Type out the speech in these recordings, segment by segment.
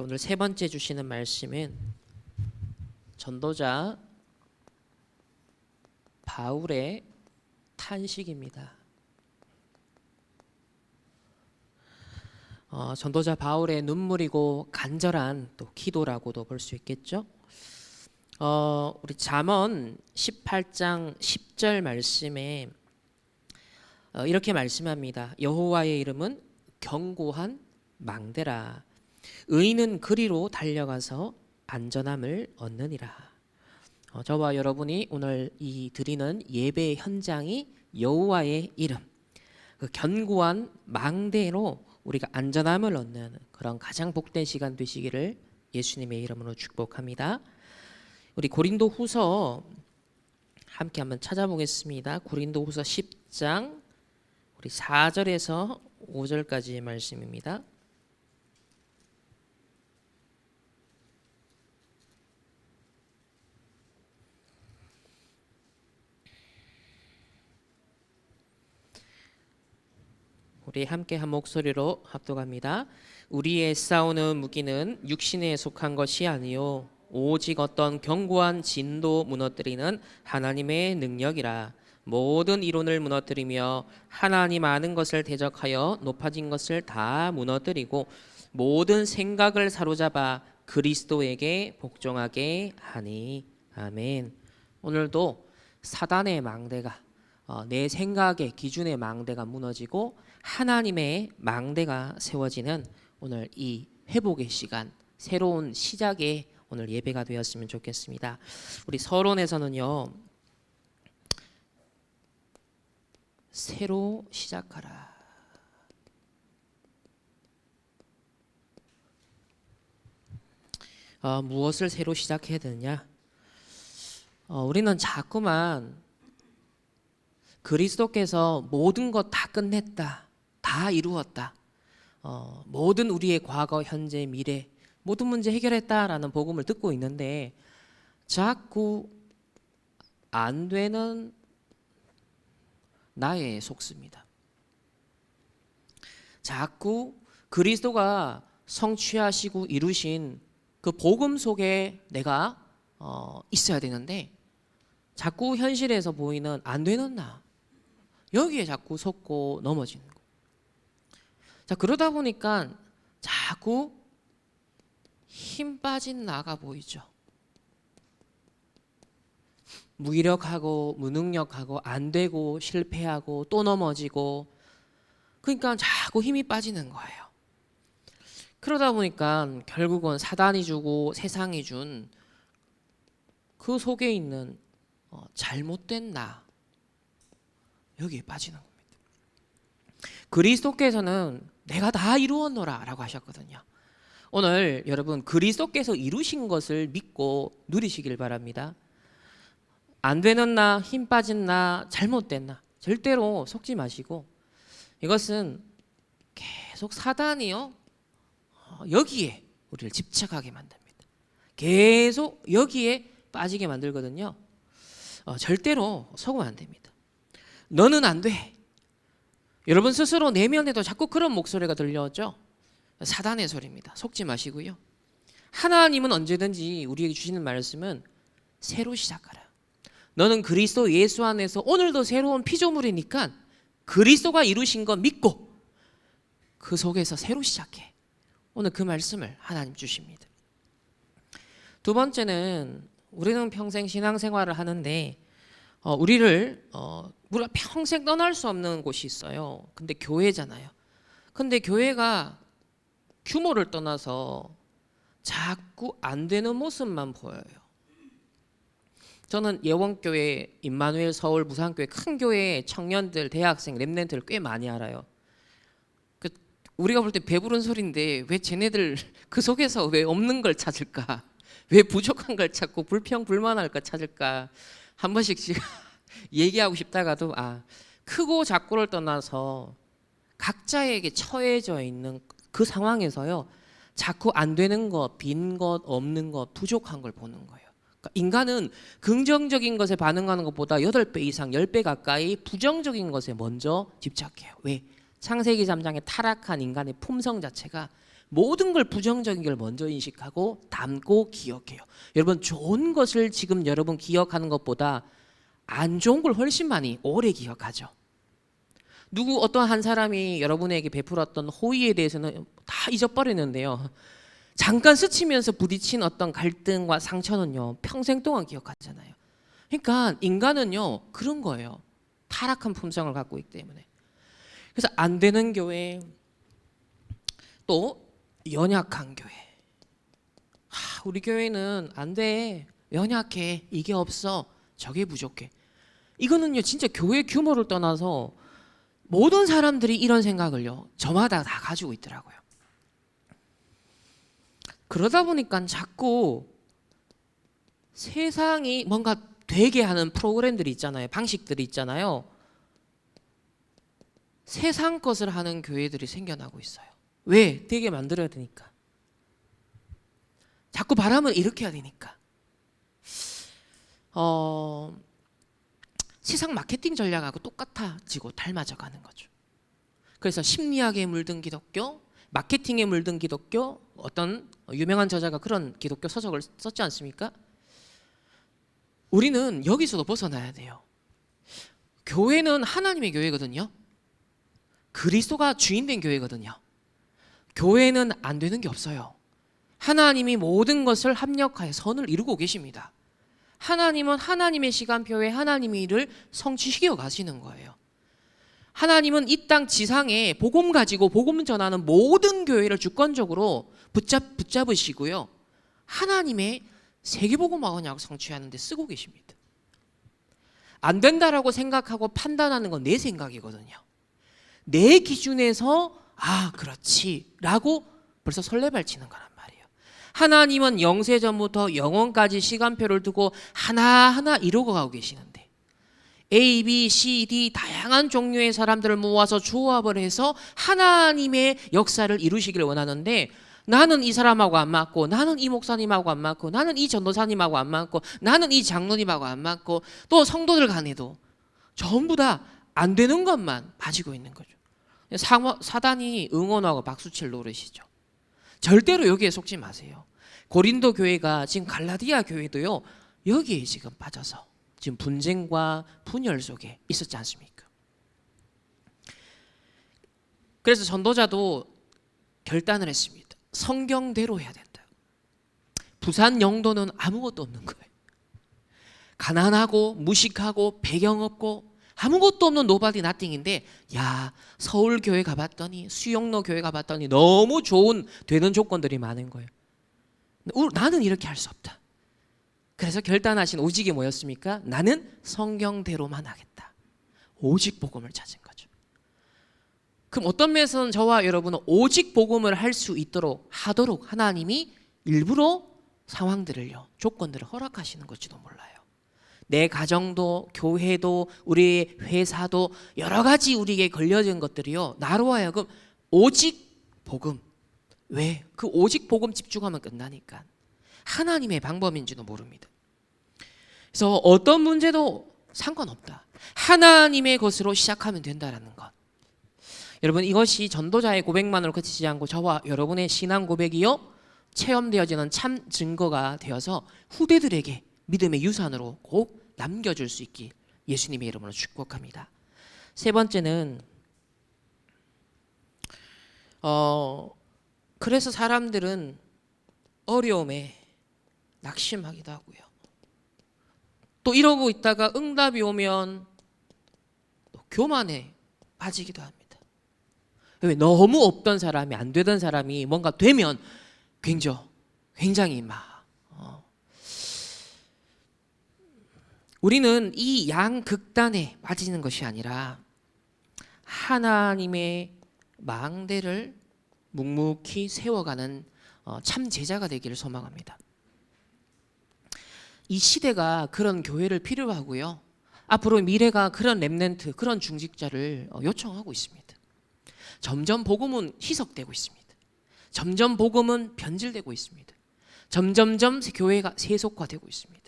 오늘 세 번째 주시는 말씀은 전도자 바울의 탄식입니다. 전도자 바울의 눈물이고 간절한 또 기도라고도 볼 수 있겠죠. 우리 잠언 18장 10절 말씀에 이렇게 말씀합니다. 여호와의 이름은 견고한 망대라. 의인은 그리로 달려가서 안전함을 얻느니라. 저와 여러분이 오늘 이 드리는 예배 현장이 여호와의 이름, 그 견고한 망대로 우리가 안전함을 얻는 그런 가장 복된 시간 되시기를 예수님의 이름으로 축복합니다. 우리 고린도후서 함께 한번 찾아보겠습니다. 고린도후서 10장 우리 4절에서 5절까지의 말씀입니다. 우리 함께 한 목소리로 합독합니다. 우리의 싸우는 무기는 육신에 속한 것이 아니요 오직 어떤 견고한 진도 무너뜨리는 하나님의 능력이라. 모든 이론을 무너뜨리며 하나님 아는 것을 대적하여 높아진 것을 다 무너뜨리고 모든 생각을 사로잡아 그리스도에게 복종하게 하니. 아멘. 오늘도 사단의 망대가 내 생각의 기준의 망대가 무너지고 하나님의 망대가 세워지는 오늘 이 회복의 시간, 새로운 시작의 오늘 예배가 되었으면 좋겠습니다. 우리 서론에서는요, 새로 시작하라. 무엇을 새로 시작해야 되느냐? 우리는 자꾸만 그리스도께서 모든 것 다 끝냈다, 다 이루었다, 모든 우리의 과거, 현재, 미래 모든 문제 해결했다라는 복음을 듣고 있는데 자꾸 안 되는 나에 속습니다. 자꾸 그리스도가 성취하시고 이루신 그 복음 속에 내가 있어야 되는데 자꾸 현실에서 보이는 안 되는 나, 여기에 자꾸 속고 넘어지는 거. 자, 그러다 보니까 자꾸 힘 빠진 나가 보이죠. 무기력하고 무능력하고 안 되고 실패하고 또 넘어지고, 그러니까 자꾸 힘이 빠지는 거예요. 그러다 보니까 결국은 사단이 주고 세상이 준 그 속에 있는 잘못된 나, 여기에 빠지는 겁니다. 그리스도께서는 내가 다 이루었노라 라고 하셨거든요. 오늘 여러분 그리스도께서 이루신 것을 믿고 누리시길 바랍니다. 안 되는 나, 힘 빠진 나, 잘못된 나 절대로 속지 마시고, 이것은 계속 사단이요 여기에 우리를 집착하게 만듭니다. 계속 여기에 빠지게 만들거든요. 절대로 속으면 안 됩니다. 너는 안 돼. 여러분 스스로 내면에도 자꾸 그런 목소리가 들려오죠. 사단의 소리입니다. 속지 마시고요. 하나님은 언제든지 우리에게 주시는 말씀은 새로 시작하라. 너는 그리스도 예수 안에서 오늘도 새로운 피조물이니까 그리스도가 이루신 거 믿고 그 속에서 새로 시작해. 오늘 그 말씀을 하나님 주십니다. 두 번째는 우리는 평생 신앙생활을 하는데 우리가 평생 떠날 수 없는 곳이 있어요. 근데 교회잖아요. 근데 교회가 규모를 떠나서 자꾸 안 되는 모습만 보여요. 저는 예원교회, 임마누엘 서울 무산교회 큰 교회 청년들, 대학생, 랩런트를 꽤 많이 알아요. 우리가 볼 때 배부른 소리인데 왜 쟤네들 그 속에서 왜 없는 걸 찾을까? 왜 부족한 걸 찾고 불평불만할 걸 찾을까? 한 번씩 제가 얘기하고 싶다가도 크고 작고를 떠나서 각자에게 처해져 있는 그 상황에서요 자꾸 안 되는 것, 빈 것, 없는 것, 부족한 걸 보는 거예요. 그러니까 인간은 긍정적인 것에 반응하는 것보다 8배 이상 10배 가까이 부정적인 것에 먼저 집착해요. 왜? 창세기 3장의 타락한 인간의 품성 자체가 모든 걸 부정적인 걸 먼저 인식하고 담고 기억해요. 여러분 좋은 것을 지금 여러분 기억하는 것보다 안 좋은 걸 훨씬 많이 오래 기억하죠. 누구 어떤 한 사람이 여러분에게 베풀었던 호의에 대해서는 다 잊어버리는데요. 잠깐 스치면서 부딪힌 어떤 갈등과 상처는요 평생 동안 기억하잖아요. 그러니까 인간은요 그런 거예요. 타락한 품성을 갖고 있기 때문에. 그래서 안 되는 교회, 또 연약한 교회. 우리 교회는 안 돼, 연약해, 이게 없어, 저게 부족해. 이거는요 진짜 교회 규모를 떠나서 모든 사람들이 이런 생각을요 저마다 다 가지고 있더라고요. 그러다 보니까 자꾸 세상이 뭔가 되게 하는 프로그램들이 있잖아요. 방식들이 있잖아요. 세상 것을 하는 교회들이 생겨나고 있어요. 왜? 되게 만들어야 되니까. 자꾸 바람을 일으켜야 되니까. 세상 마케팅 전략하고 똑같아지고 닮아져 가는 거죠. 그래서 심리학에 물든 기독교, 마케팅에 물든 기독교, 어떤 유명한 저자가 그런 기독교 서적을 썼지 않습니까? 우리는 여기서도 벗어나야 돼요. 교회는 하나님의 교회거든요. 그리스도가 주인된 교회거든요. 교회는 안 되는 게 없어요. 하나님이 모든 것을 합력하여 선을 이루고 계십니다. 하나님은 하나님의 시간표에 하나님의 일을 성취시켜 가시는 거예요. 하나님은 이 땅 지상에 복음 가지고 복음 전하는 모든 교회를 주권적으로 붙잡으시고요. 하나님의 세계복음화 언약을 성취하는 데 쓰고 계십니다. 안 된다라고 생각하고 판단하는 건 내 생각이거든요. 내 기준에서 그렇지 라고 벌써 설레발치는 거란 말이에요. 하나님은 영세전부터 영원까지 시간표를 두고 하나하나 이루고 가고 계시는데 A, B, C, D 다양한 종류의 사람들을 모아서 조합을 해서 하나님의 역사를 이루시기를 원하는데, 나는 이 사람하고 안 맞고, 나는 이 목사님하고 안 맞고, 나는 이 전도사님하고 안 맞고, 나는 이 장로님하고 안 맞고, 또 성도들 간에도 전부 다 안 되는 것만 가지고 있는 거죠. 사단이 응원하고 박수칠 노릇이죠. 절대로 여기에 속지 마세요. 고린도 교회가 지금 갈라디아 교회도요 여기에 지금 빠져서 지금 분쟁과 분열 속에 있었지 않습니까? 그래서 전도자도 결단을 했습니다. 성경대로 해야 된다. 부산 영도는 아무것도 없는 거예요. 가난하고 무식하고 배경 없고 아무것도 없는 노바디 나띵인데, 서울 교회 가봤더니, 수영로 교회 가봤더니 너무 좋은 되는 조건들이 많은 거예요. 나는 이렇게 할 수 없다. 그래서 결단하신 오직이 뭐였습니까? 나는 성경대로만 하겠다. 오직 복음을 찾은 거죠. 그럼 어떤 면에서는 저와 여러분은 오직 복음을 할 수 있도록 하도록 하나님이 일부러 상황들을요, 조건들을 허락하시는 것지도 몰라요. 내 가정도, 교회도, 우리 회사도 여러 가지 우리에게 걸려진 것들이요, 나로 하여금 오직 복음. 왜? 그 오직 복음 집중하면 끝나니까. 하나님의 방법인지도 모릅니다. 그래서 어떤 문제도 상관없다. 하나님의 것으로 시작하면 된다라는 것. 여러분, 이것이 전도자의 고백만으로 그치지 않고 저와 여러분의 신앙 고백이요 체험되어지는 참 증거가 되어서 후대들에게 믿음의 유산으로 꼭 남겨줄 수 있기 예수님의 이름으로 축복합니다. 세 번째는 그래서 사람들은 어려움에 낙심하기도 하고요. 또 이러고 있다가 응답이 오면 또 교만에 빠지기도 합니다. 왜? 너무 없던 사람이, 안 되던 사람이 뭔가 되면 굉장히 우리는 이 양극단에 빠지는 것이 아니라 하나님의 망대를 묵묵히 세워가는 참 제자가 되기를 소망합니다. 이 시대가 그런 교회를 필요로 하고요, 앞으로 미래가 그런 렘넌트, 그런 중직자를 요청하고 있습니다. 점점 복음은 희석되고 있습니다. 점점 복음은 변질되고 있습니다. 점점점 교회가 세속화되고 있습니다.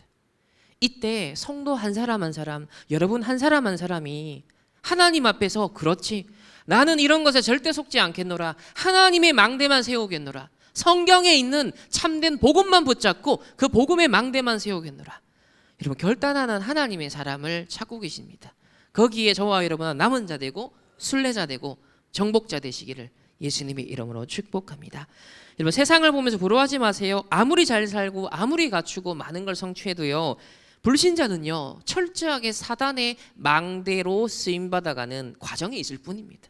이때 성도 한 사람 한 사람, 여러분 한 사람 한 사람이 하나님 앞에서 그렇지, 나는 이런 것에 절대 속지 않겠노라. 하나님의 망대만 세우겠노라. 성경에 있는 참된 복음만 붙잡고 그 복음의 망대만 세우겠노라. 여러분, 결단하는 하나님의 사람을 찾고 계십니다. 거기에 저와 여러분은 남은 자 되고 순례자 되고 정복자 되시기를 예수님의 이름으로 축복합니다. 여러분, 세상을 보면서 부러워하지 마세요. 아무리 잘 살고 아무리 갖추고 많은 걸 성취해도요, 불신자는요 철저하게 사단의 망대로 쓰임받아가는 과정에 있을 뿐입니다.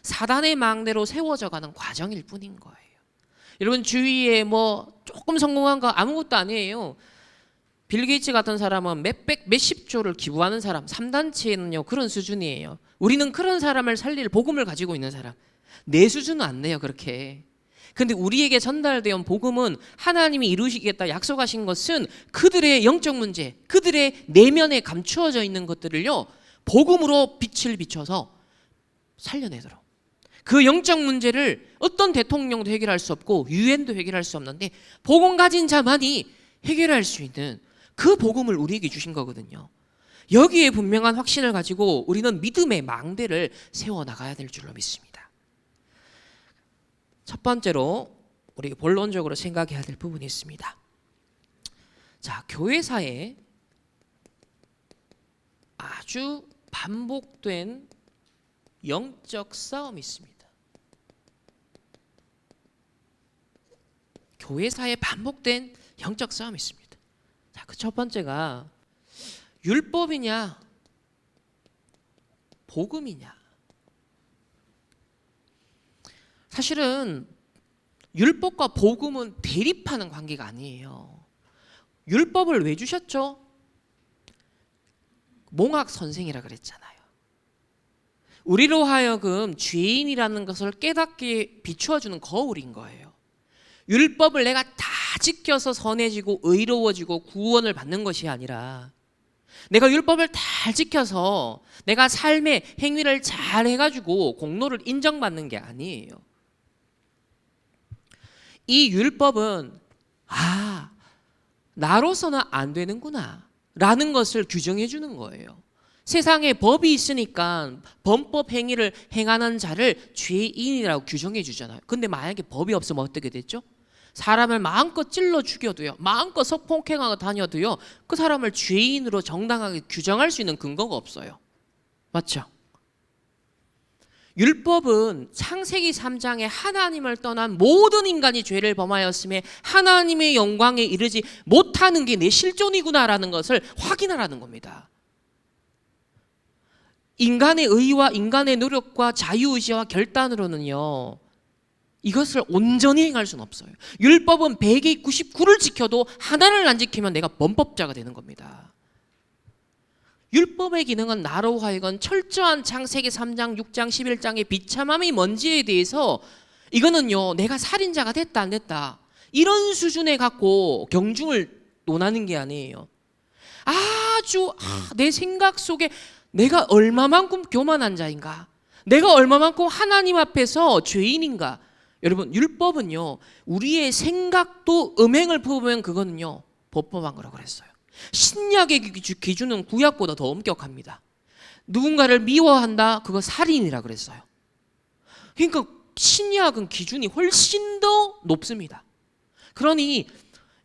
사단의 망대로 세워져가는 과정일 뿐인 거예요. 여러분, 주위에 뭐 조금 성공한 거 아무것도 아니에요. 빌 게이츠 같은 사람은 몇백 몇십 조를 기부하는 사람, 3단체는요 그런 수준이에요. 우리는 그런 사람을 살릴 복음을 가지고 있는 사람. 내 수준은 안 돼요 그렇게. 근데 우리에게 전달되어 온 복음은 하나님이 이루시겠다 약속하신 것은 그들의 영적 문제, 그들의 내면에 감추어져 있는 것들을요 복음으로 빛을 비춰서 살려내도록. 그 영적 문제를 어떤 대통령도 해결할 수 없고 유엔도 해결할 수 없는데 복음 가진 자만이 해결할 수 있는 그 복음을 우리에게 주신 거거든요. 여기에 분명한 확신을 가지고 우리는 믿음의 망대를 세워나가야 될 줄로 믿습니다. 첫 번째로 우리 본론적으로 생각해야 될 부분이 있습니다. 자, 교회사에 아주 반복된 영적 싸움이 있습니다. 교회사에 반복된 영적 싸움이 있습니다. 자, 그 첫 번째가 율법이냐 복음이냐. 사실은 율법과 복음은 대립하는 관계가 아니에요. 율법을 왜 주셨죠? 몽학 선생이라 그랬잖아요. 우리로 하여금 죄인이라는 것을 깨닫게 비추어주는 거울인 거예요. 율법을 내가 다 지켜서 선해지고 의로워지고 구원을 받는 것이 아니라 내가 율법을 잘 지켜서 내가 삶의 행위를 잘 해가지고 공로를 인정받는 게 아니에요. 이 율법은 나로서는 안 되는구나 라는 것을 규정해 주는 거예요. 세상에 법이 있으니까 범법 행위를 행하는 자를 죄인이라고 규정해 주잖아요. 근데 만약에 법이 없으면 어떻게 됐죠? 사람을 마음껏 찔러 죽여도요, 마음껏 성폭행하고 다녀도요, 그 사람을 죄인으로 정당하게 규정할 수 있는 근거가 없어요. 맞죠? 율법은 창세기 3장에 하나님을 떠난 모든 인간이 죄를 범하였음에 하나님의 영광에 이르지 못하는 게 내 실존이구나라는 것을 확인하라는 겁니다. 인간의 의와 인간의 노력과 자유의지와 결단으로는요 이것을 온전히 행할 수는 없어요. 율법은 100에 99를 지켜도 하나를 안 지키면 내가 범법자가 되는 겁니다. 율법의 기능은 나로 하여금 철저한 창세기 3장, 6장, 11장의 비참함이 뭔지에 대해서 이거는요 내가 살인자가 됐다 안 됐다 이런 수준에 갖고 경중을 논하는 게 아니에요. 아주 내 생각 속에 내가 얼마만큼 교만한 자인가, 내가 얼마만큼 하나님 앞에서 죄인인가. 여러분, 율법은요 우리의 생각도 음행을 품으면 그거는요 법범한 거라고 그랬어요. 신약의 기준은 구약보다 더 엄격합니다. 누군가를 미워한다, 그거 살인이라 그랬어요. 그러니까 신약은 기준이 훨씬 더 높습니다. 그러니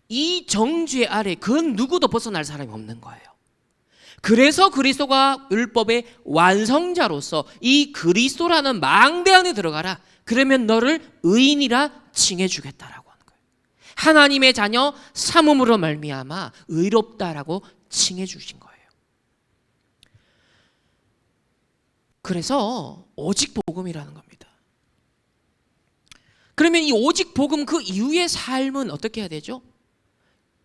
이 정죄 아래 그 누구도 벗어날 사람이 없는 거예요. 그래서 그리스도가 율법의 완성자로서 이 그리스도라는 망대 안에 들어가라. 그러면 너를 의인이라 칭해주겠다라고 하는 거예요. 하나님의 자녀 삼음으로 말미암아 의롭다라고 칭해주신 거예요. 그래서 오직 복음이라는 겁니다. 그러면 이 오직 복음 그 이후의 삶은 어떻게 해야 되죠?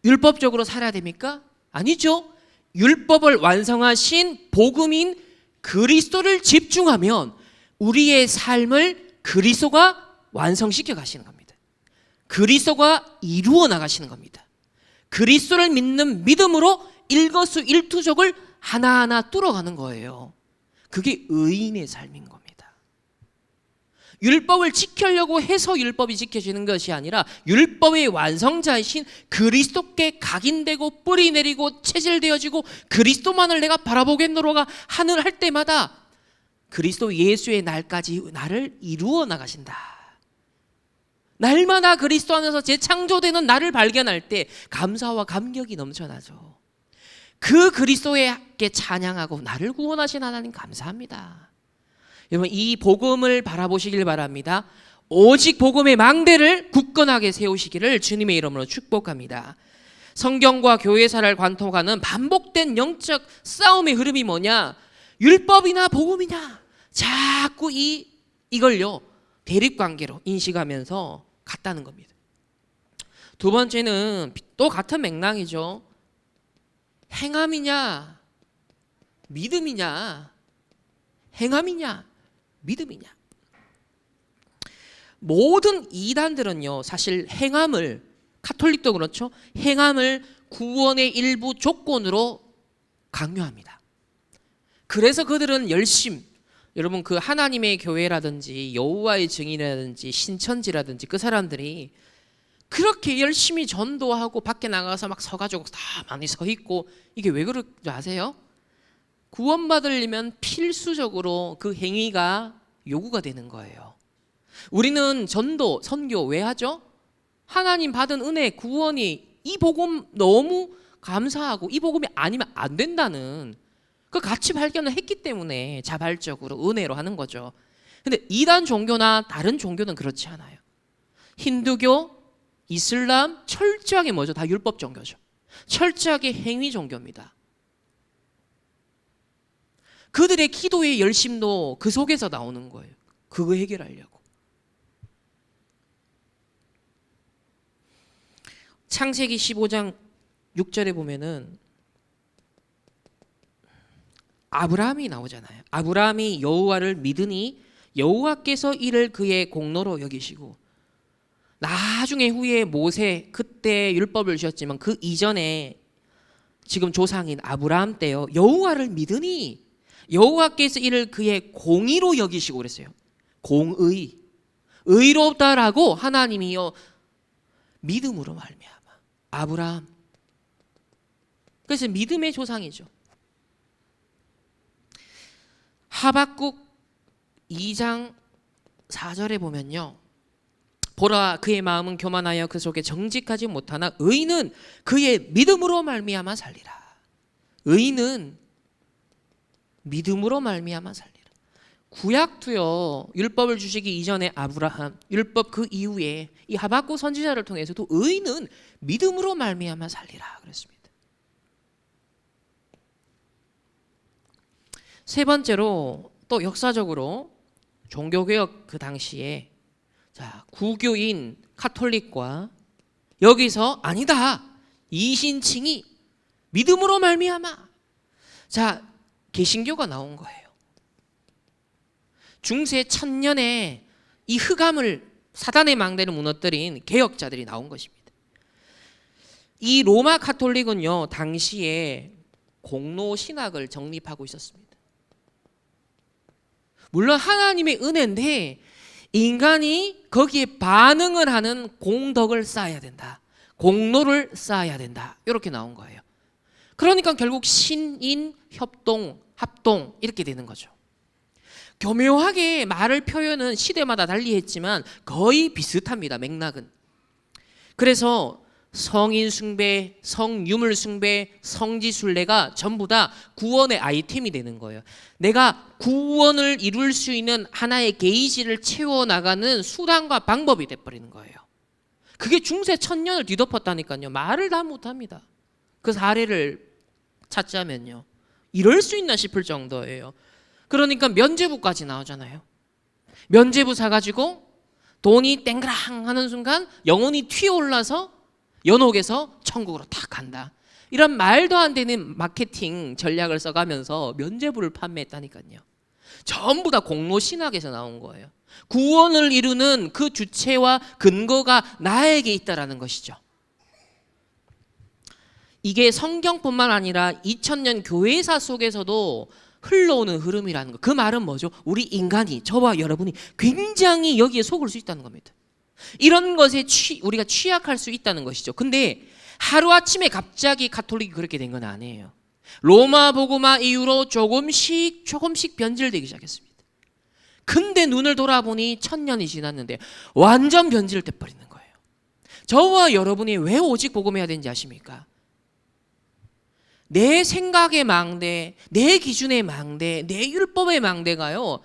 율법적으로 살아야 됩니까? 아니죠. 율법을 완성하신 복음인 그리스도를 집중하면 우리의 삶을 그리스도가 완성시켜 가시는 겁니다. 그리스도가 이루어 나가시는 겁니다. 그리스도를 믿는 믿음으로 일거수일투족을 하나하나 뚫어가는 거예요. 그게 의인의 삶인 겁니다. 율법을 지키려고 해서 율법이 지켜지는 것이 아니라 율법의 완성자이신 그리스도께 각인되고 뿌리 내리고 체질되어지고 그리스도만을 내가 바라보겠노라가 하늘 할 때마다 그리스도 예수의 날까지 나를 이루어 나가신다. 날마다 그리스도 안에서 재창조되는 나를 발견할 때 감사와 감격이 넘쳐나죠. 그 그리스도에게 찬양하고 나를 구원하신 하나님 감사합니다. 여러분, 이 복음을 바라보시길 바랍니다. 오직 복음의 망대를 굳건하게 세우시기를 주님의 이름으로 축복합니다. 성경과 교회사를 관통하는 반복된 영적 싸움의 흐름이 뭐냐? 율법이나 복음이냐? 자꾸 이걸요 대립관계로 인식하면서 갔다는 겁니다. 두 번째는 또 같은 맥락이죠. 행함이냐 믿음이냐, 행함이냐 믿음이냐. 모든 이단들은요 사실 행함을, 카톨릭도 그렇죠, 행함을 구원의 일부 조건으로 강요합니다. 그래서 그들은 여러분 그 하나님의 교회라든지 여호와의 증인이라든지 신천지라든지 그 사람들이 그렇게 열심히 전도하고 밖에 나가서 막 서가지고 다 많이 서 있고, 이게 왜 그런지 아세요? 구원받으려면 필수적으로 그 행위가 요구가 되는 거예요. 우리는 전도, 선교 왜 하죠? 하나님 받은 은혜, 구원이, 이 복음 너무 감사하고 이 복음이 아니면 안 된다는 그 가치 발견을 했기 때문에 자발적으로 은혜로 하는 거죠. 근데 이단 종교나 다른 종교는 그렇지 않아요. 힌두교, 이슬람 철저하게 뭐죠? 다 율법 종교죠. 철저하게 행위 종교입니다. 그들의 기도의 열심도 그 속에서 나오는 거예요. 그거 해결하려고. 창세기 15장 6절에 보면은 아브라함이 나오잖아요. 아브라함이 여호와를 믿으니 여호와께서 이를 그의 공로로 여기시고, 나중에 후에 모세, 그때 율법을 주셨지만 그 이전에 지금 조상인 아브라함 때요, 여호와를 믿으니 여호와께서 이를 그의 공의로 여기시고 그랬어요. 공의, 의롭다라고 하나님이요 믿음으로 말미암아. 아브라함, 그래서 믿음의 조상이죠. 하박국 2장 4절에 보면요, 보라 그의 마음은 교만하여 그 속에 정직하지 못하나 의인은 그의 믿음으로 말미암아 살리라. 의인은 믿음으로 말미암아 살리라. 구약도요 율법을 주시기 이전에 아브라함, 율법 그 이후에 이 하박국 선지자를 통해서도 의인은 믿음으로 말미암아 살리라 그랬습니다. 세 번째로 또 역사적으로 종교개혁 그 당시에 구교인 카톨릭과 여기서 아니다, 이신칭이 믿음으로 말미암아, 개신교가 나온 거예요. 중세 1000년에 이 흑암을, 사단의 망대를 무너뜨린 개혁자들이 나온 것입니다. 이 로마 카톨릭은요 당시에 공로 신학을 정립하고 있었습니다. 물론 하나님의 은혜인데 인간이 거기에 반응을 하는 공덕을 쌓아야 된다, 공로를 쌓아야 된다, 이렇게 나온 거예요. 그러니까 결국 신인 협동, 합동 이렇게 되는 거죠. 교묘하게 말을 표현은 시대마다 달리했지만 거의 비슷합니다, 맥락은. 그래서 성인 숭배, 성유물 숭배, 성지 순례가 전부 다 구원의 아이템이 되는 거예요. 내가 구원을 이룰 수 있는 하나의 게이지를 채워나가는 수단과 방법이 돼버리는 거예요. 그게 중세 1000년을 뒤덮었다니까요. 말을 다 못합니다. 그 사례를 찾자면요, 이럴 수 있나 싶을 정도예요. 그러니까 면죄부까지 나오잖아요. 면죄부 사가지고 돈이 땡그랑 하는 순간 영혼이 튀어올라서 연옥에서 천국으로 탁 간다. 이런 말도 안 되는 마케팅 전략을 써가면서 면죄부를 판매했다니까요. 전부 다 공로 신학에서 나온 거예요. 구원을 이루는 그 주체와 근거가 나에게 있다라는 것이죠. 이게 성경뿐만 아니라 2000년 교회사 속에서도 흘러오는 흐름이라는 거. 그 말은 뭐죠? 우리 인간이, 저와 여러분이 굉장히 여기에 속을 수 있다는 겁니다. 이런 것에 우리가 취약할 수 있다는 것이죠. 근데 하루아침에 갑자기 가톨릭이 그렇게 된 건 아니에요. 로마 복음화 이후로 조금씩 변질되기 시작했습니다. 근데 눈을 돌아보니 1000년이 지났는데 완전 변질돼 버리는 거예요. 저와 여러분이 왜 오직 복음해야 되는지 아십니까? 내 생각의 망대, 내 기준의 망대, 내 율법의 망대가요,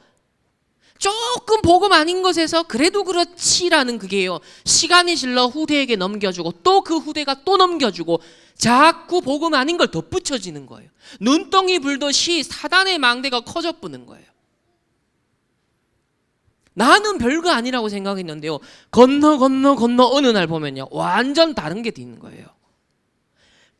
조금 복음 아닌 것에서 그래도 그렇지라는 그게요, 시간이 질러 후대에게 넘겨주고 또 그 후대가 또 넘겨주고 자꾸 복음 아닌 걸 덧붙여지는 거예요. 눈덩이 불듯이 사단의 망대가 커져 뿌는 거예요. 나는 별거 아니라고 생각했는데요, 건너 어느 날 보면요 완전 다른 게 있는 거예요.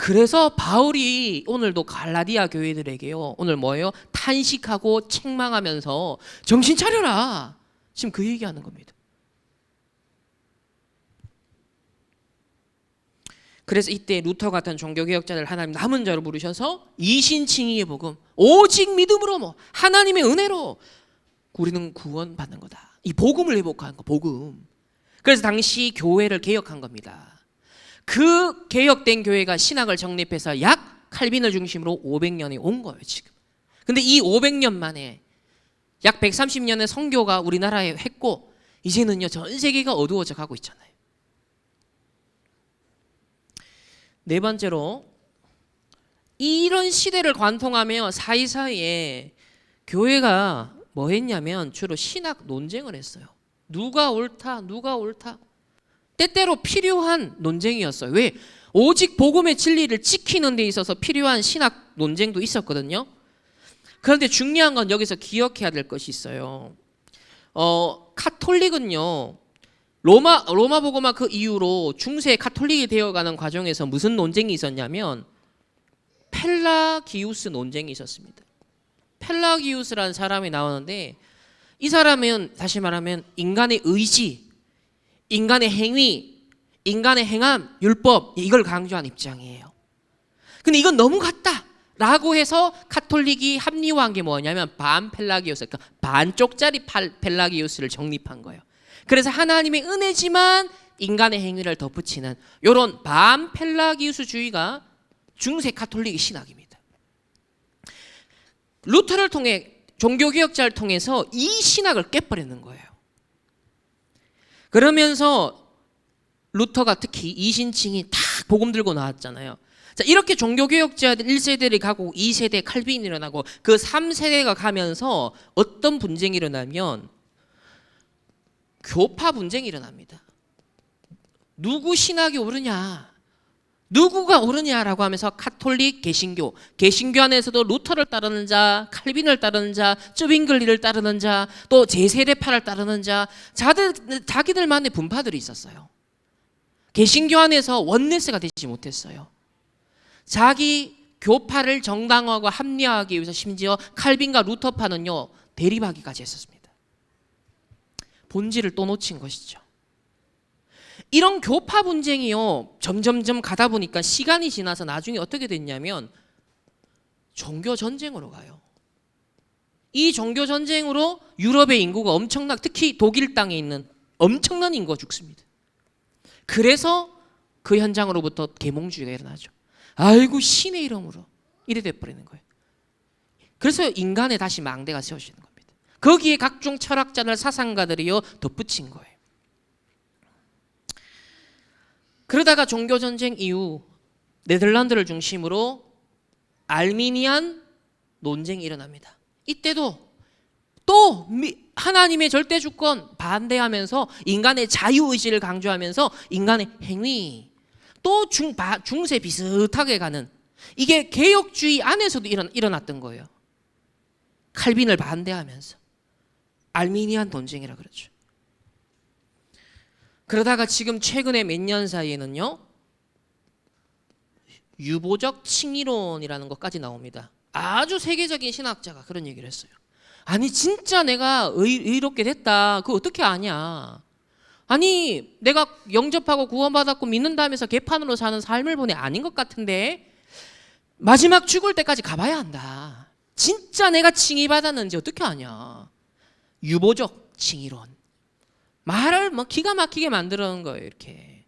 그래서 바울이 오늘도 갈라디아 교회들에게요, 오늘 뭐예요? 탄식하고 책망하면서 정신 차려라, 지금 그 얘기하는 겁니다. 그래서 이때 루터 같은 종교개혁자들 하나님 남은 자로 부르셔서 이신칭의의 복음, 오직 믿음으로 하나님의 은혜로 우리는 구원받는 거다, 이 복음을 회복한 거, 복음. 그래서 당시 교회를 개혁한 겁니다. 그 개혁된 교회가 신학을 정립해서 약 칼빈을 중심으로 500년이 온 거예요 지금. 근데 이 500년 만에 약 130년의 선교가 우리나라에 했고 이제는요 전 세계가 어두워져 가고 있잖아요. 네 번째로, 이런 시대를 관통하며 사이사이에 교회가 뭐 했냐면 주로 신학 논쟁을 했어요. 누가 옳다 때때로 필요한 논쟁이었어요. 왜? 오직 복음의 진리를 지키는 데 있어서 필요한 신학 논쟁도 있었거든요. 그런데 중요한 건 여기서 기억해야 될 것이 있어요. 카톨릭은요, 로마 복음화 그 이후로 중세 카톨릭이 되어가는 과정에서 무슨 논쟁이 있었냐면 펠라기우스 논쟁이 있었습니다. 펠라기우스라는 사람이 나오는데 이 사람은 다시 말하면 인간의 의지, 인간의 행위, 인간의 행함, 율법, 이걸 강조한 입장이에요. 근데 이건 너무 같다 라고 해서 카톨릭이 합리화한 게 뭐냐면 반펠라기우스, 그러니까 반쪽짜리 펠라기우스를 정립한 거예요. 그래서 하나님의 은혜지만 인간의 행위를 덧붙이는 이런 반펠라기우스주의가 중세 카톨릭의 신학입니다. 루터를 통해, 종교개혁자를 통해서 이 신학을 깨버리는 거예요. 그러면서 루터가 특히 이신칭이 딱 복음 들고 나왔잖아요. 자, 이렇게 종교개혁자들 1세대를 가고 2세대 칼빈이 일어나고 그 3세대가 가면서 어떤 분쟁이 일어나면 교파 분쟁이 일어납니다. 누구 신학이 옳으냐, 누구가 옳으냐라고 하면서 카톨릭, 개신교 안에서도 루터를 따르는 자, 칼빈을 따르는 자, 쯔빙글리를 따르는 자, 또 제세대파를 따르는 자, 자기들만의 분파들이 있었어요. 개신교 안에서 원네스가 되지 못했어요. 자기 교파를 정당화하고 합리화하기 위해서 심지어 칼빈과 루터파는요 대립하기까지 했었습니다. 본질을 또 놓친 것이죠. 이런 교파 분쟁이요 점점점 가다 보니까 시간이 지나서 나중에 어떻게 됐냐면 종교 전쟁으로 가요. 이 종교 전쟁으로 유럽의 인구가 특히 독일 땅에 있는 엄청난 인구가 죽습니다. 그래서 그 현장으로부터 계몽주의가 일어나죠. 아이고 신의 이름으로 이래 돼버리는 거예요. 그래서 인간의 다시 망대가 세워지는 겁니다. 거기에 각종 철학자들, 사상가들이요 덧붙인 거예요. 그러다가 종교전쟁 이후 네덜란드를 중심으로 알미니안 논쟁이 일어납니다. 이때도 또 하나님의 절대 주권 반대하면서 인간의 자유의지를 강조하면서 인간의 행위, 또 중세 비슷하게 가는, 이게 개혁주의 안에서도 일어났던 거예요. 칼빈을 반대하면서 알미니안 논쟁이라 그러죠. 그러다가 지금 최근에 몇 년 사이에는요 유보적 칭의론이라는 것까지 나옵니다. 아주 세계적인 신학자가 그런 얘기를 했어요. 아니 진짜 내가 의롭게 됐다, 그거 어떻게 아냐. 아니 내가 영접하고 구원받았고 믿는다면서 개판으로 사는 삶을 보내 아닌 것 같은데 마지막 죽을 때까지 가봐야 한다. 진짜 내가 칭의받았는지 어떻게 아냐. 유보적 칭의론. 말을 기가 막히게 만들어놓은 거예요 이렇게.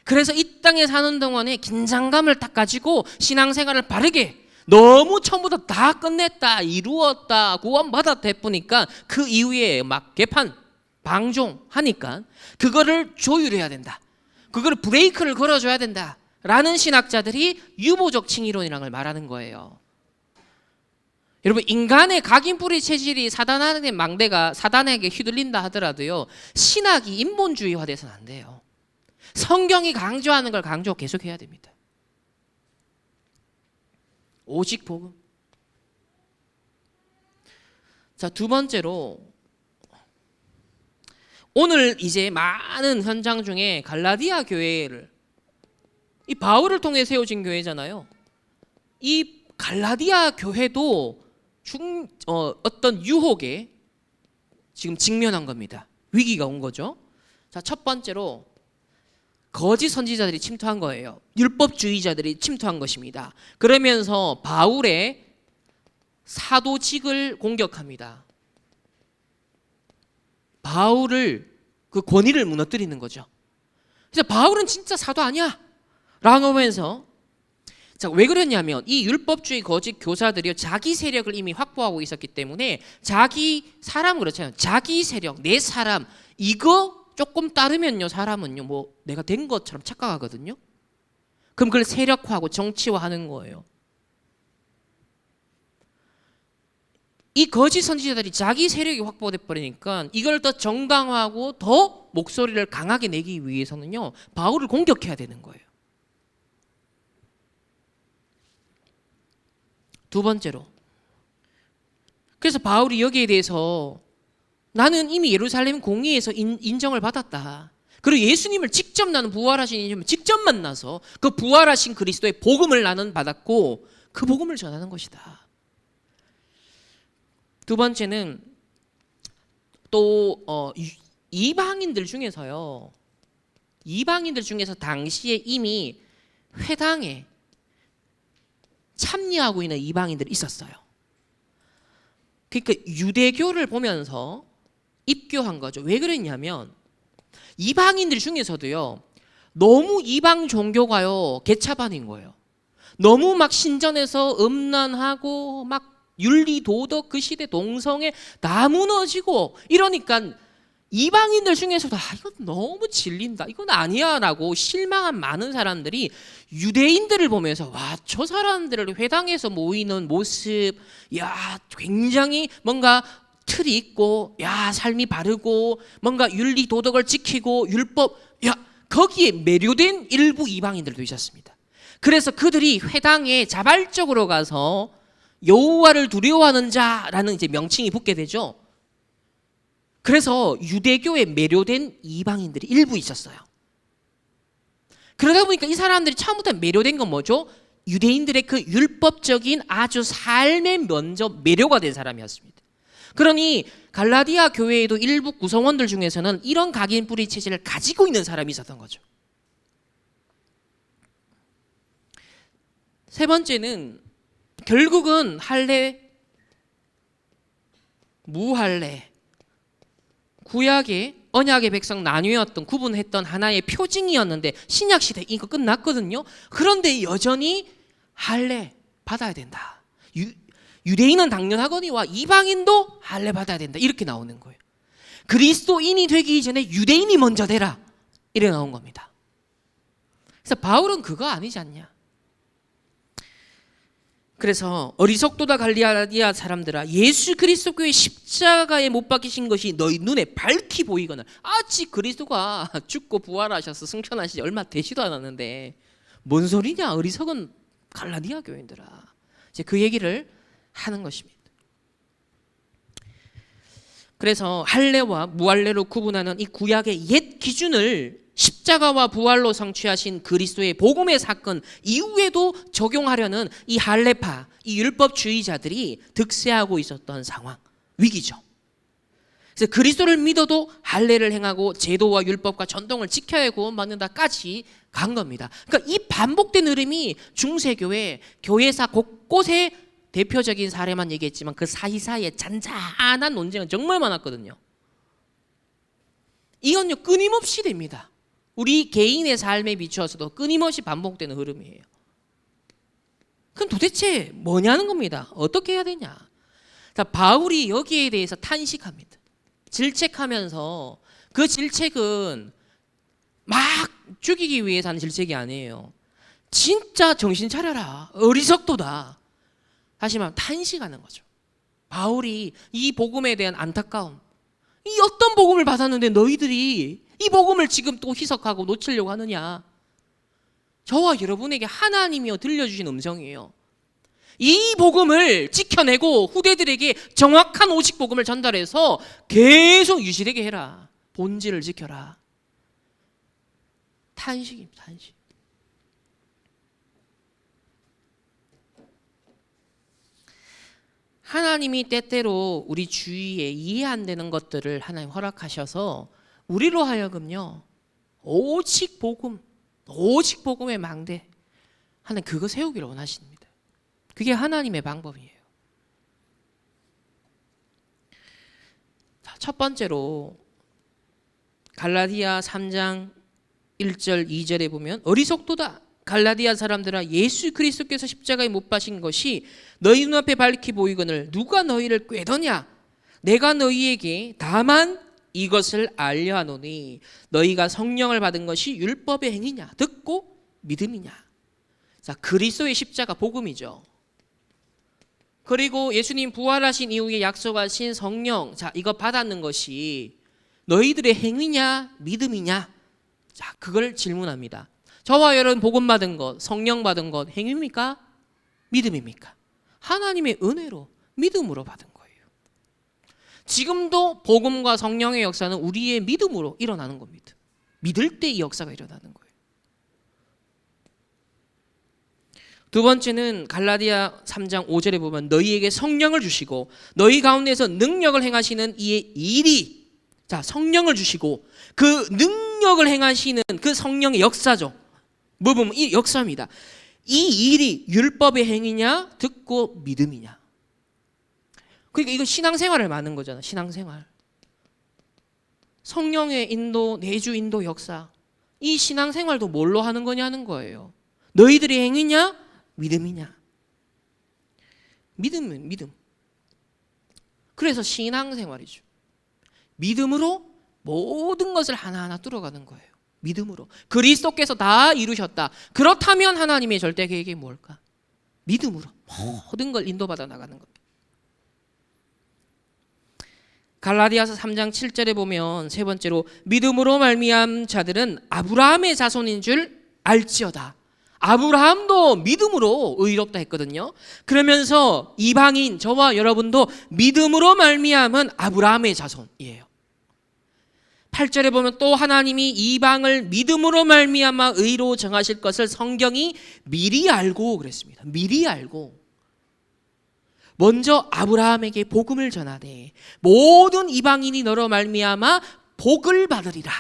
그래서 이 땅에 사는 동안에 긴장감을 딱 가지고 신앙생활을 바르게 너무 처음부터 다 끝냈다, 이루었다, 구원받았다 해보니까 그 이후에 막 개판, 방종하니까 그거를 조율해야 된다. 그거를 브레이크를 걸어줘야 된다. 라는 신학자들이 유보적 칭의론이라는 걸 말하는 거예요. 여러분, 인간의 각인뿌리 체질이 사단의 망대가 사단에게 휘둘린다 하더라도요, 신학이 인본주의화돼서는 안 돼요. 성경이 강조하는 걸 강조 계속해야 됩니다. 오직 복음. 자, 두 번째로, 오늘 이제 많은 현장 중에 갈라디아 교회를, 이 바울을 통해 세워진 교회잖아요. 이 갈라디아 교회도 어떤 유혹에 지금 직면한 겁니다. 위기가 온 거죠. 자, 첫 번째로 거짓 선지자들이 침투한 거예요. 율법주의자들이 침투한 것입니다. 그러면서 바울의 사도직을 공격합니다. 바울을, 그 권위를 무너뜨리는 거죠. 그래서 바울은 진짜 사도 아니야 라고 하면서, 자, 왜 그랬냐면 이 율법주의 거짓 교사들이 자기 세력을 이미 확보하고 있었기 때문에 자기 사람, 그렇잖아요. 자기 세력, 내 사람, 이거 조금 따르면요, 사람은요, 뭐 내가 된 것처럼 착각하거든요. 그럼 그걸 세력화하고 정치화하는 거예요. 이 거짓 선지자들이 자기 세력이 확보돼 버리니까 이걸 더 정당화하고 더 목소리를 강하게 내기 위해서는요, 바울을 공격해야 되는 거예요. 두 번째로, 그래서 바울이 여기에 대해서 나는 이미 예루살렘 공의에서 인정을 받았다. 그리고 예수님을 직접, 나는 부활하신 예수님을 직접 만나서 그 부활하신 그리스도의 복음을 나는 받았고 그 복음을 전하는 것이다. 두 번째는 또 이방인들 중에서요, 이방인들 중에서 당시에 이미 회당에 참여하고 있는 이방인들이 있었어요. 그러니까 유대교를 보면서 입교한 거죠. 왜 그랬냐면 이방인들 중에서도요, 너무 이방 종교가요 개차반인 거예요. 너무 막 신전에서 음란하고 막 윤리 도덕 그 시대 동성애 다 무너지고 이러니까 이방인들 중에서도 이건 너무 질린다, 이건 아니야 라고 실망한 많은 사람들이 유대인들을 보면서 와, 저 사람들을 회당에서 모이는 모습, 야, 굉장히 뭔가 틀이 있고, 야, 삶이 바르고, 뭔가 윤리 도덕을 지키고 율법, 야, 거기에 매료된 일부 이방인들도 있었습니다. 그래서 그들이 회당에 자발적으로 가서 여호와를 두려워하는 자라는 이제 명칭이 붙게 되죠. 그래서 유대교에 매료된 이방인들이 일부 있었어요. 그러다 보니까 이 사람들이 처음부터 매료된 건 뭐죠? 유대인들의 그 율법적인 아주 삶에 먼저 매료가 된 사람이었습니다. 그러니 갈라디아 교회에도 일부 구성원들 중에서는 이런 각인 뿌리 체질을 가지고 있는 사람이 있었던 거죠. 세 번째는 결국은 할례, 무할례, 구약의 언약의 백성 나뉘었던, 구분했던 하나의 표징이었는데 신약 시대 이거 끝났거든요. 그런데 여전히 할례 받아야 된다. 유대인은 당연하거니와 이방인도 할례 받아야 된다. 이렇게 나오는 거예요. 그리스도인이 되기 전에 유대인이 먼저 되라. 이래 나온 겁니다. 그래서 바울은 그거 아니지 않냐. 그래서 어리석도다 갈라디아 사람들아, 예수 그리스도의 십자가에 못 박히신 것이 너희 눈에 밝히 보이거나, 아직 그리스도가 죽고 부활하셔서 승천하시지 얼마 되지도 않았는데 뭔 소리냐, 어리석은 갈라디아 교인들아. 이제 그 얘기를 하는 것입니다. 그래서 할례와 무할례로 구분하는 이 구약의 옛 기준을 십자가와 부활로 성취하신 그리스도의 복음의 사건 이후에도 적용하려는 이 할례파, 이 율법주의자들이 득세하고 있었던 상황, 위기죠. 그래서 그리스도를 믿어도 할례를 행하고 제도와 율법과 전통을 지켜야 구원받는다까지 간 겁니다. 그러니까 이 반복된 흐름이 중세교회, 교회사 곳곳에 대표적인 사례만 얘기했지만 그 사이사이에 잔잔한 논쟁은 정말 많았거든요. 이건요 끊임없이 됩니다. 우리 개인의 삶에 비추어서도 끊임없이 반복되는 흐름이에요. 그럼 도대체 뭐냐는 겁니다. 어떻게 해야 되냐? 자, 바울이 여기에 대해서 탄식합니다. 질책하면서 그 질책은 막 죽이기 위해서 하는 질책이 아니에요. 진짜 정신 차려라. 어리석도다. 다시 말하면 탄식하는 거죠. 바울이 이 복음에 대한 안타까움. 이 어떤 복음을 받았는데 너희들이 이 복음을 지금 또 희석하고 놓치려고 하느냐. 저와 여러분에게 하나님이여 들려주신 음성이에요. 이 복음을 지켜내고 후대들에게 정확한 오직 복음을 전달해서 계속 유지되게 해라. 본질을 지켜라. 탄식입니다. 탄식. 하나님이 때때로 우리 주위에 이해 안 되는 것들을 하나님 허락하셔서 우리로 하여금요, 오직 복음, 오직 복음의 망대, 하나님 그거 세우기를 원하십니다. 그게 하나님의 방법이에요. 자, 첫 번째로 갈라디아 3장 1절 2절에 보면 어리석도다. 갈라디아 사람들아, 예수 그리스도께서 십자가에 못 박힌 것이 너희 눈앞에 밝히 보이거늘 누가 너희를 꾀더냐? 내가 너희에게 다만 이것을 알려하노니 너희가 성령을 받은 것이 율법의 행위냐 듣고 믿음이냐. 자, 그리스도의 십자가 복음이죠. 그리고 예수님 부활하신 이후에 약속하신 성령, 자, 이거 받았는 것이 너희들의 행위냐 믿음이냐. 자, 그걸 질문합니다. 저와 여러분 복음 받은 것, 성령 받은 것 행위입니까? 믿음입니까? 하나님의 은혜로 믿음으로 받은 거예요. 지금도 복음과 성령의 역사는 우리의 믿음으로 일어나는 겁니다. 믿을 때 이 역사가 일어나는 거예요. 두 번째는 갈라디아 3장 5절에 보면 너희에게 성령을 주시고 너희 가운데서 능력을 행하시는 이의 일이, 자, 성령을 주시고 그 능력을 행하시는 그 성령의 역사죠. 뭐 보면 이 역사입니다. 이 일이 율법의 행위냐 듣고 믿음이냐. 그러니까 이거 신앙생활을 말하는 거잖아. 신앙생활. 성령의 인도, 내주 인도 역사. 이 신앙생활도 뭘로 하는 거냐는 거예요. 너희들의 행위냐 믿음이냐. 믿음은 믿음. 그래서 신앙생활이죠. 믿음으로 모든 것을 하나하나 뚫어가는 거예요. 믿음으로. 그리스도께서 다 이루셨다. 그렇다면 하나님의 절대 계획이 뭘까? 믿음으로 모든 걸 인도받아 나가는 겁니다. 갈라디아서 3장 7절에 보면 세 번째로 믿음으로 말미암은 자들은 아브라함의 자손인 줄 알지어다. 아브라함도 믿음으로 의롭다 했거든요. 그러면서 이방인 저와 여러분도 믿음으로 말미암은 아브라함의 자손이에요. 8절에 보면 또 하나님이 이방을 믿음으로 말미암아 의로 정하실 것을 성경이 미리 알고 그랬습니다. 미리 알고. 먼저 아브라함에게 복음을 전하되 모든 이방인이 너로 말미암아 복을 받으리라.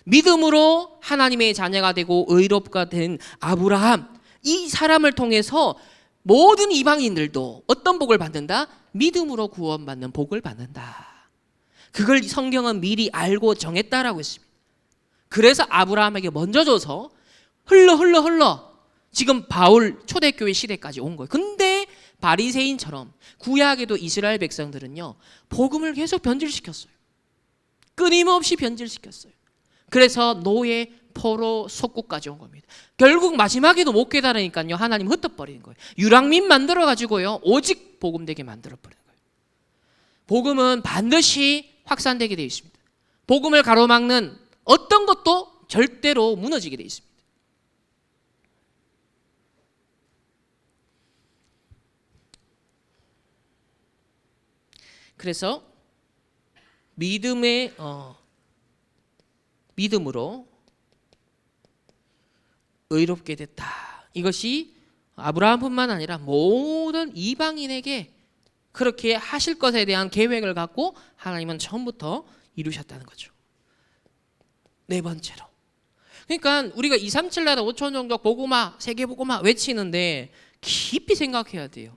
믿음으로 하나님의 자녀가 되고 의롭가 된 아브라함, 이 사람을 통해서 모든 이방인들도 어떤 복을 받는다? 믿음으로 구원받는 복을 받는다. 그걸 성경은 미리 알고 정했다라고 했습니다. 그래서 아브라함에게 먼저 줘서 흘러 지금 바울 초대교회 시대까지 온 거예요. 근데 바리새인처럼 구약에도 이스라엘 백성들은요, 복음을 계속 변질시켰어요. 끊임없이 변질시켰어요. 그래서 노예, 포로, 속국까지 온 겁니다. 결국 마지막에도 못 깨달으니까요, 하나님 흩어버리는 거예요. 유랑민 만들어가지고요, 오직 복음되게 만들어버리는 거예요. 복음은 반드시 확산되게 되어 있습니다. 복음을 가로막는 어떤 것도 절대로 무너지게 되어 있습니다. 그래서 믿음으로 의롭게 됐다. 이것이 아브라함뿐만 아니라 모든 이방인에게 그렇게 하실 것에 대한 계획을 갖고 하나님은 처음부터 이루셨다는 거죠. 네 번째로. 그러니까 우리가 237 나라 5천 종족 복음화, 세계 복음화 외치는데 깊이 생각해야 돼요.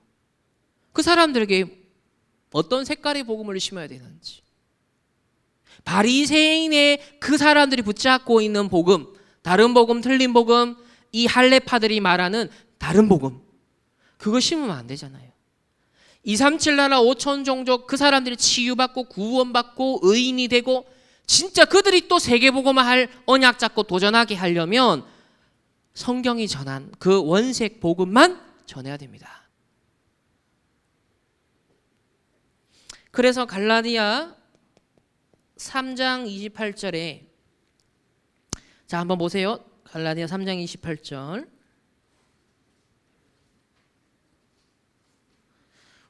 그 사람들에게 어떤 색깔의 복음을 심어야 되는지. 바리새인의 그 사람들이 붙잡고 있는 복음, 다른 복음, 틀린 복음, 이 할례파들이 말하는 다른 복음. 그거 심으면 안 되잖아요. 237 나라 5천 종족 그 사람들이 치유받고 구원받고 의인이 되고 진짜 그들이 또 세계복음화 할 언약 잡고 도전하게 하려면 성경이 전한 그 원색 복음만 전해야 됩니다. 그래서 갈라디아 3장 28절에 자 한번 보세요. 갈라디아 3장 28절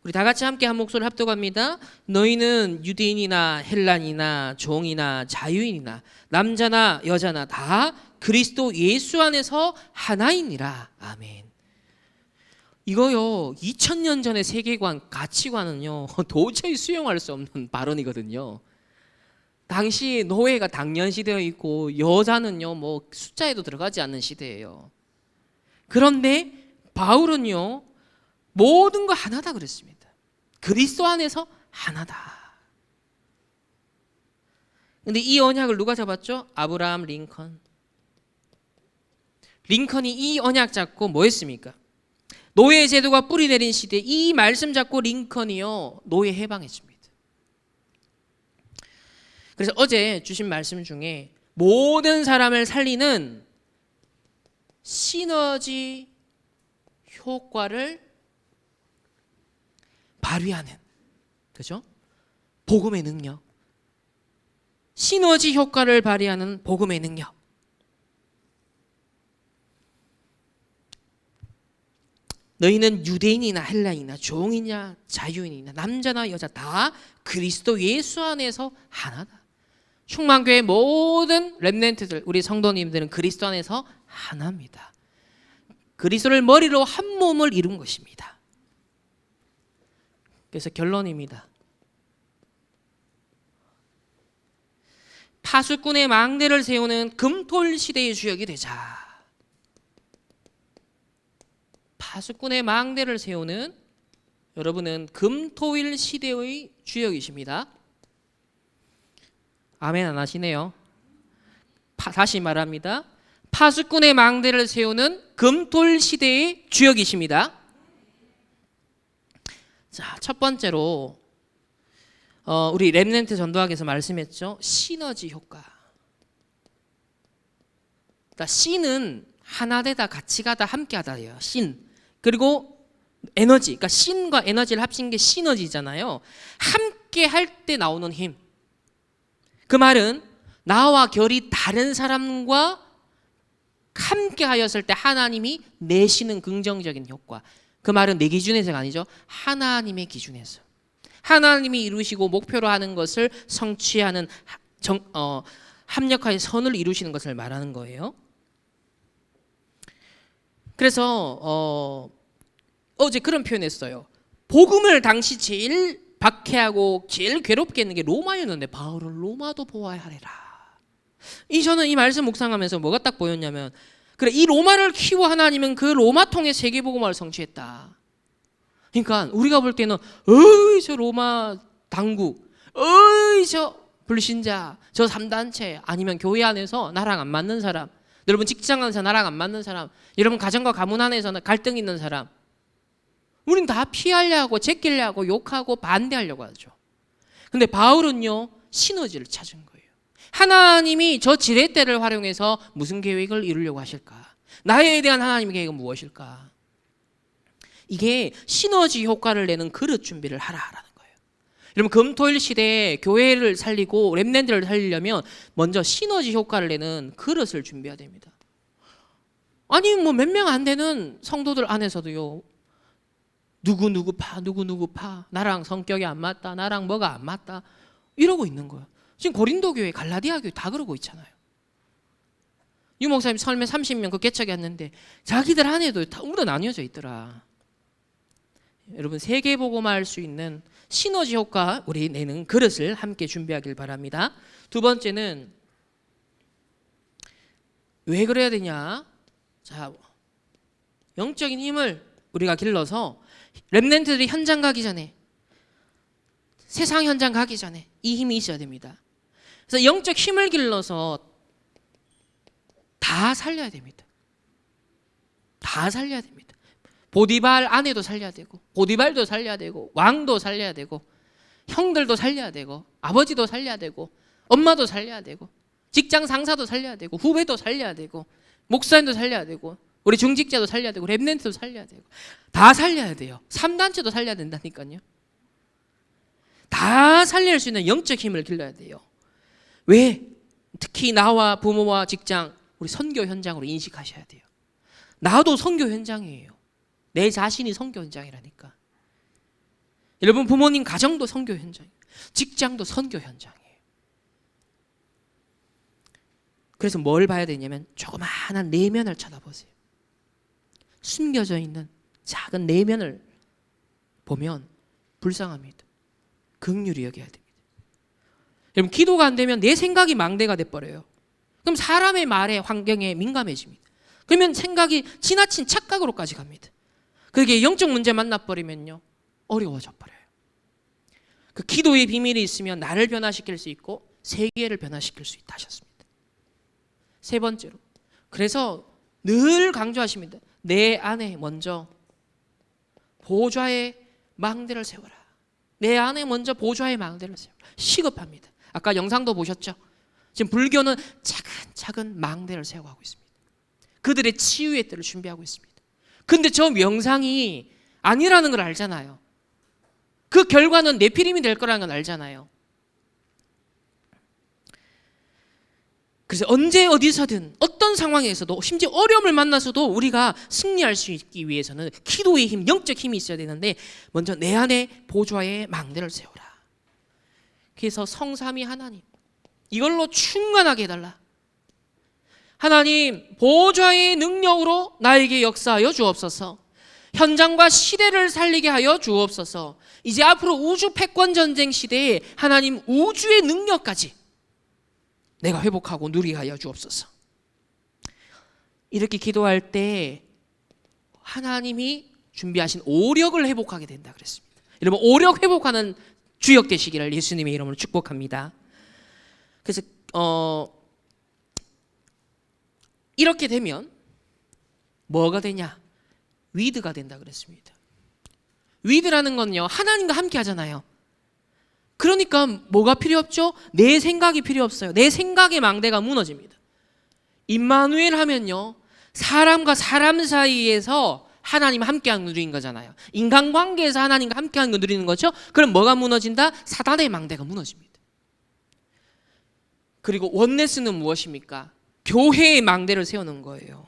우리 다 같이 함께 한 목소리를 합독합니다. 너희는 유대인이나 헬란이나 종이나 자유인이나 남자나 여자나 다 그리스도 예수 안에서 하나이니라. 아멘. 이거요 2000년 전의 세계관 가치관은요 도저히 수용할 수 없는 발언이거든요. 당시 노예가 당연시되어 있고 여자는요 뭐 숫자에도 들어가지 않는 시대예요. 그런데 바울은요 모든 거 하나다 그랬습니다. 그리스도 안에서 하나다. 근데 이 언약을 누가 잡았죠? 아브라함 링컨. 링컨이 이 언약 잡고 뭐 했습니까? 노예 제도가 뿌리 내린 시대에 이 말씀 잡고 링컨이요 노예 해방했습니다. 그래서 어제 주신 말씀 중에 모든 사람을 살리는 시너지 효과를 발휘하는, 그죠? 복음의 능력. 시너지 효과를 발휘하는 복음의 능력. 너희는 유대인이나 헬라인이나 종이냐 자유인이나 남자나 여자 다 그리스도 예수 안에서 하나다. 충만교회 모든 렘넌트들 우리 성도님들은 그리스도 안에서 하나입니다. 그리스도를 머리로 한 몸을 이룬 것입니다. 그래서 결론입니다. 파수꾼의 망대를 세우는 금토일 시대의 주역이 되자. 파수꾼의 망대를 세우는 여러분은 금토일 시대의 주역이십니다. 아멘 안 하시네요. 다시 말합니다. 파수꾼의 망대를 세우는 금토일 시대의 주역이십니다. 자, 첫 번째로 우리 렘넌트 전도학에서 말씀했죠. 시너지 효과. 그러니까 신은 하나 되다 같이 가다 함께 하다예요. 신. 그리고 에너지. 그러니까 신과 에너지를 합친 게 시너지잖아요. 함께 할 때 나오는 힘. 그 말은 나와 결이 다른 사람과 함께 하였을 때 하나님이 내시는 긍정적인 효과. 그 말은 내 기준에서가 아니죠. 하나님의 기준에서. 하나님이 이루시고 목표로 하는 것을 성취하는 합력하여 선을 이루시는 것을 말하는 거예요. 그래서 어제 그런 표현했어요. 복음을 당시 제일 박해하고 제일 괴롭게 했는 게 로마였는데 바울은 로마도 보아야 하리라. 저는 이 말씀 묵상하면서 뭐가 딱 보였냐면 그래 이 로마를 키워 하나님은 그 로마 통해 세계복음화를 성취했다. 그러니까 우리가 볼 때는 어이 저 로마 당국, 어이 저 불신자, 저 3단체 아니면 교회 안에서 나랑 안 맞는 사람, 여러분 직장 안에서 나랑 안 맞는 사람, 여러분 가정과 가문 안에서 갈등 있는 사람, 우린 다 피하려고 제끼려고 욕하고 반대하려고 하죠. 근데 바울은요 시너지를 찾은 거예요. 하나님이 저 지렛대를 활용해서 무슨 계획을 이루려고 하실까? 나에 대한 하나님의 계획은 무엇일까? 이게 시너지 효과를 내는 그릇 준비를 하라라는 거예요. 여러분 금토일 시대에 교회를 살리고 렘넌트를 살리려면 먼저 시너지 효과를 내는 그릇을 준비해야 됩니다. 아니 뭐 몇 명 안 되는 성도들 안에서도요. 누구 파 나랑 성격이 안 맞다. 나랑 뭐가 안 맞다. 이러고 있는 거예요. 지금 고린도 교회, 갈라디아 교회 다 그러고 있잖아요. 유 목사님 설매 30명 그 개척이 왔는데 자기들 안에도 다 우러 나뉘어져 있더라. 여러분 세계복음화할 수 있는 시너지 효과 우리 내는 그릇을 함께 준비하길 바랍니다. 두 번째는 왜 그래야 되냐? 자, 영적인 힘을 우리가 길러서 렘넌트들이 현장 가기 전에 세상 현장 가기 전에 이 힘이 있어야 됩니다. 그래서 영적 힘을 길러서 다 살려야 됩니다. 다 살려야 됩니다. 보디발 아내도 살려야 되고, 보디발도 살려야 되고, 왕도 살려야 되고, 형들도 살려야 되고, 아버지도 살려야 되고, 엄마도 살려야 되고, 직장 상사도 살려야 되고, 후배도 살려야 되고, 목사님도 살려야 되고, 우리 중직자도 살려야 되고, 랩넨트도 살려야 되고, 다 살려야 돼요. 3단체도 살려야 된다니까요. 다 살릴 수 있는 영적 힘을 길러야 돼요. 왜? 특히 나와 부모와 직장, 우리 선교 현장으로 인식하셔야 돼요. 나도 선교 현장이에요. 내 자신이 선교 현장이라니까. 여러분, 부모님 가정도 선교 현장이에요. 직장도 선교 현장이에요. 그래서 뭘 봐야 되냐면 조그마한 내면을 쳐다보세요. 숨겨져 있는 작은 내면을 보면 불쌍합니다. 긍휼히 여겨야 됩니다. 여러분, 기도가 안 되면 내 생각이 망대가 돼버려요. 그럼 사람의 말에, 환경에 민감해집니다. 그러면 생각이 지나친 착각으로까지 갑니다. 그게 영적 문제 만나버리면요, 어려워져 버려요. 그 기도의 비밀이 있으면 나를 변화시킬 수 있고 세계를 변화시킬 수 있다 하셨습니다. 세 번째로, 그래서 늘 강조하십니다. 내 안에 먼저 보좌의 망대를 세워라. 내 안에 먼저 보좌의 망대를 세워라. 시급합니다. 아까 영상도 보셨죠? 지금 불교는 차근차근 망대를 세워가고 있습니다. 그들의 치유의 때를 준비하고 있습니다. 근데 저 명상이 아니라는 걸 알잖아요. 그 결과는 네피림이 될 거라는 건 알잖아요. 그래서 언제 어디서든 어떤 상황에서도, 심지어 어려움을 만나서도 우리가 승리할 수 있기 위해서는 기도의 힘, 영적 힘이 있어야 되는데 먼저 내 안에 보좌의 망대를 세워라. 그래서 성삼위 하나님, 이걸로 충만하게 해달라. 하나님, 보좌의 능력으로 나에게 역사하여 주옵소서. 현장과 시대를 살리게 하여 주옵소서. 이제 앞으로 우주 패권 전쟁 시대에 하나님 우주의 능력까지 내가 회복하고 누리게 하여 주옵소서. 이렇게 기도할 때 하나님이 준비하신 오력을 회복하게 된다 그랬습니다. 여러분, 오력 회복하는 주역 되시기를 예수님의 이름으로 축복합니다. 그래서 이렇게 되면 뭐가 되냐? 위드가 된다 그랬습니다. 위드라는 건요, 하나님과 함께 하잖아요. 그러니까 뭐가 필요 없죠? 내 생각이 필요 없어요. 내 생각의 망대가 무너집니다. 임마누엘 하면요, 사람과 사람 사이에서 하나님 함께하는 거 누리는 거잖아요. 인간관계에서 하나님과 함께하는 거 누리는 거죠. 그럼 뭐가 무너진다? 사단의 망대가 무너집니다. 그리고 원네스는 무엇입니까? 교회의 망대를 세우는 거예요.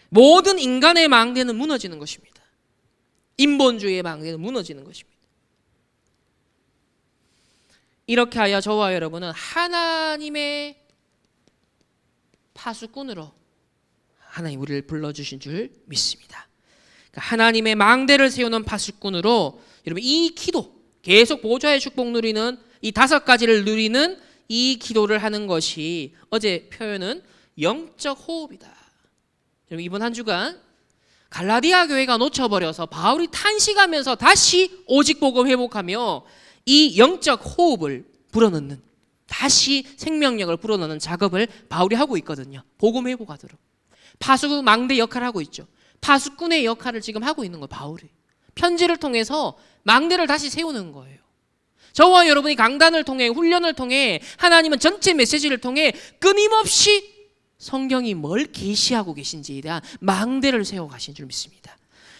모든 인간의 망대는 무너지는 것입니다. 인본주의의 망대는 무너지는 것입니다. 이렇게 하여 저와 여러분은 하나님의 파수꾼으로 하나님 우리를 불러주신 줄 믿습니다. 그러니까 하나님의 망대를 세우는 파수꾼으로 여러분, 이 기도, 계속 보좌의 축복 누리는 이 5가지를 누리는 이 기도를 하는 것이, 어제 표현은 영적 호흡이다. 여러분, 이번 한 주간 갈라디아 교회가 놓쳐버려서 바울이 탄식하면서 다시 오직 복음 회복하며 이 영적 호흡을 불어넣는, 다시 생명력을 불어넣는 작업을 바울이 하고 있거든요. 복음 회복하도록. 파수 망대 역할을 하고 있죠. 파수꾼의 역할을 지금 하고 있는 거예요, 바울이. 편지를 통해서 망대를 다시 세우는 거예요. 저와 여러분이 강단을 통해, 훈련을 통해, 하나님은 전체 메시지를 통해 끊임없이 성경이 뭘 계시하고 계신지에 대한 망대를 세워 가신 줄 믿습니다.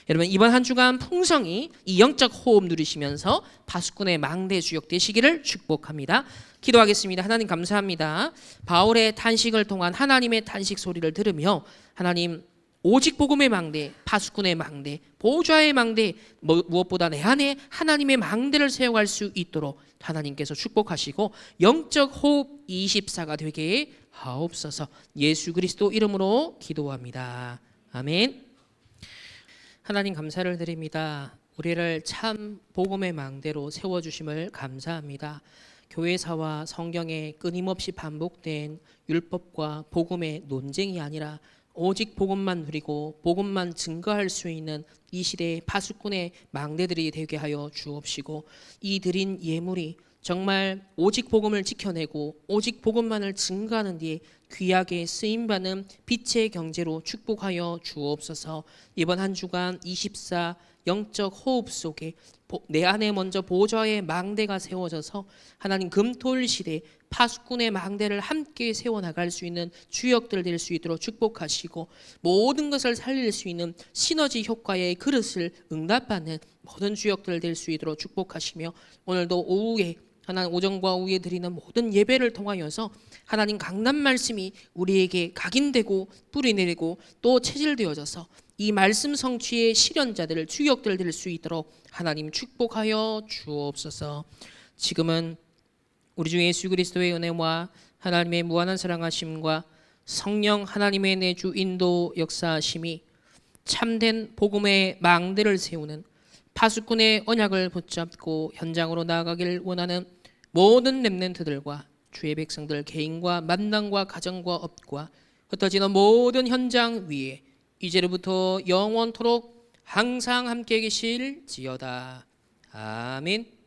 여러분, 이번 한 주간 풍성히 이 영적 호흡 누리시면서 파수꾼의 망대 주역 되시기를 축복합니다. 기도하겠습니다. 하나님 감사합니다. 바울의 탄식을 통한 하나님의 탄식 소리를 들으며 하나님, 오직 복음의 망대, 파수꾼의 망대, 보좌의 망대, 무엇보다 내 안에 하나님의 망대를 세워갈 수 있도록 하나님께서 축복하시고 영적 호흡 24가 되게 하옵소서. 예수 그리스도 이름으로 기도합니다. 아멘. 하나님 감사를 드립니다. 우리를 참 복음의 망대로 세워주심을 감사합니다. 교회사와 성경에 끊임없이 반복된 율법과 복음의 논쟁이 아니라 오직 복음만 누리고 복음만 증거할 수 있는 이 시대의 파수꾼의 망대들이 되게 하여 주옵시고, 이 드린 예물이 정말 오직 복음을 지켜내고 오직 복음만을 증거하는 뒤에 귀하게 쓰임받는 빛의 경제로 축복하여 주옵소서. 이번 한 주간 24 영적 호흡 속에 내 안에 먼저 보좌의 망대가 세워져서 하나님 금토일 시대 파수꾼의 망대를 함께 세워나갈 수 있는 주역들 될 수 있도록 축복하시고, 모든 것을 살릴 수 있는 시너지 효과의 그릇을 응답받는 모든 주역들 될 수 있도록 축복하시며, 오늘도 오후에 하나님 오전과 오후에 드리는 모든 예배를 통하여서 하나님 강난 말씀이 우리에게 각인되고 뿌리내리고 또 체질되어져서 이 말씀 성취의 실현자들을 주역들 될 수 있도록 하나님 축복하여 주옵소서. 지금은 우리 주 예수 그리스도의 은혜와 하나님의 무한한 사랑하심과 성령 하나님의 내주 인도 역사하심이 참된 복음의 망대를 세우는 파수꾼의 언약을 붙잡고 현장으로 나아가길 원하는 모든 렘넌트들과 주의 백성들 개인과 만남과 가정과 업과 흩어지는 모든 현장 위에 이제로부터 영원토록 항상 함께 계실지어다. 아멘.